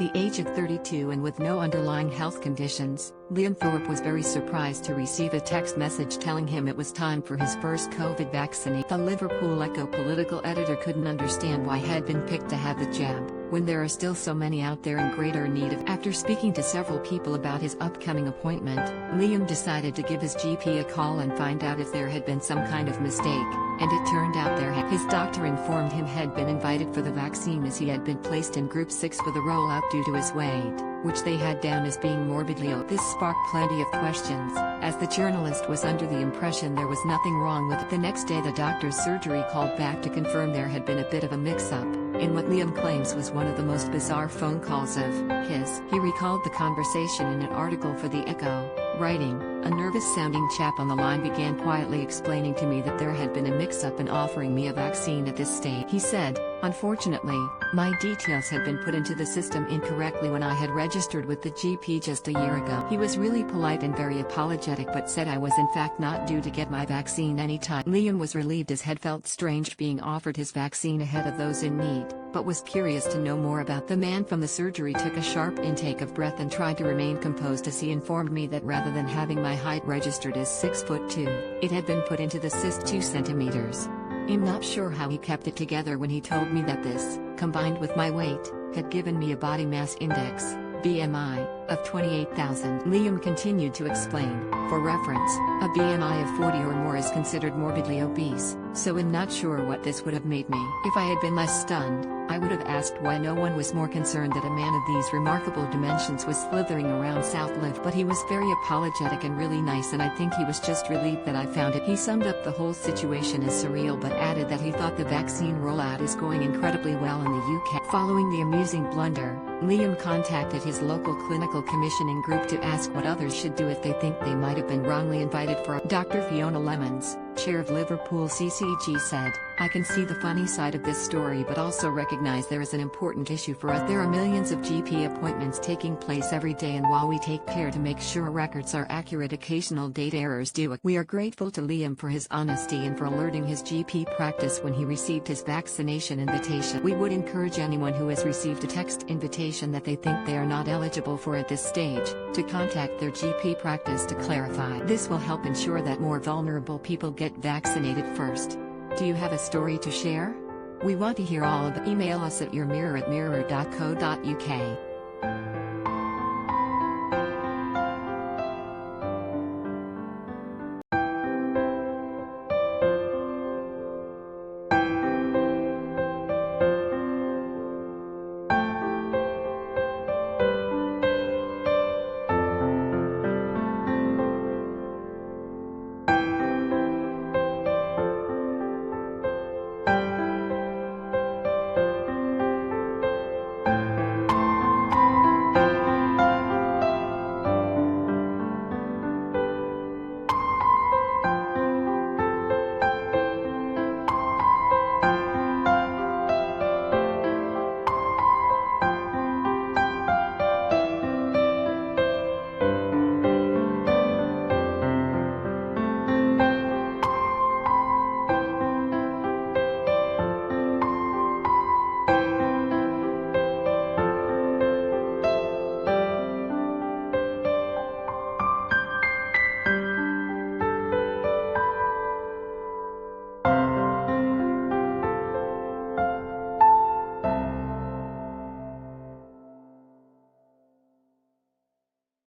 the age of 32 and with no underlying health conditions, Liam Thorp was very surprised to receive a text message telling him it was time for his first COVID vaccination. The Liverpool Echo Political Editor couldn't understand why he had been picked to have the jab, when there are still so many out there in greater need of. After speaking to several people about his upcoming appointment, Liam decided to give his GP a call and find out if there had been some kind of mistake, and it turned out there had. His doctor informed him had been invited for the vaccine as he had been placed in group 6 for the rollout due to his weight, which they had down as being morbidly obese. This sparked plenty of questions, as the journalist was under the impression there was nothing wrong with it. The next day the doctor's surgery called back to confirm there had been a bit of a mix-up, in what Liam claims was one of the most bizarre phone calls of his. He recalled the conversation in an article for the Echo, writing, "A nervous-sounding chap on the line began quietly explaining to me that there had been a mix-up in offering me a vaccine at this stage. He said, unfortunately, my details had been put into the system incorrectly when I had registered with the GP just a year ago. He was really polite and very apologetic but said I was in fact not due to get my vaccine anytime." Liam was relieved as had felt strange being offered his vaccine ahead of those in need, but was curious to know more about. The man from the surgery took a sharp intake of breath and tried to remain composed as he informed me that rather than having my height registered as 6'2", it had been put into the cyst 2 centimetres. I'm not sure how he kept it together when he told me that this, combined with my weight, had given me a body mass index, BMI, of 28,000. Liam continued to explain, for reference, a BMI of 40 or more is considered morbidly obese, so I'm not sure what this would have made me. If I had been less stunned, I would have asked why no one was more concerned that a man of these remarkable dimensions was slithering around South Liv. But he was very apologetic and really nice, and I think he was just relieved that I found it. He summed up the whole situation as surreal but added that he thought the vaccine rollout is going incredibly well in the UK. Following the amusing blunder, Liam contacted his local clinical commissioning group to ask what others should do if they think they might have been wrongly invited for. Dr. Fiona Lemmens, chair of Liverpool CCG, said, "I can see the funny side of this story but also recognize there is an important issue for us. There are millions of GP appointments taking place every day, and while we take care to make sure records are accurate, occasional data errors do occur. We are grateful to Liam for his honesty and for alerting his GP practice when he received his vaccination invitation. We would encourage anyone who has received a text invitation that they think they are not eligible for at this stage, to contact their GP practice to clarify. This will help ensure that more vulnerable people get vaccinated first. Do you have a story to share? We want to hear all of it. Email us at yourmirror@mirror.co.uk.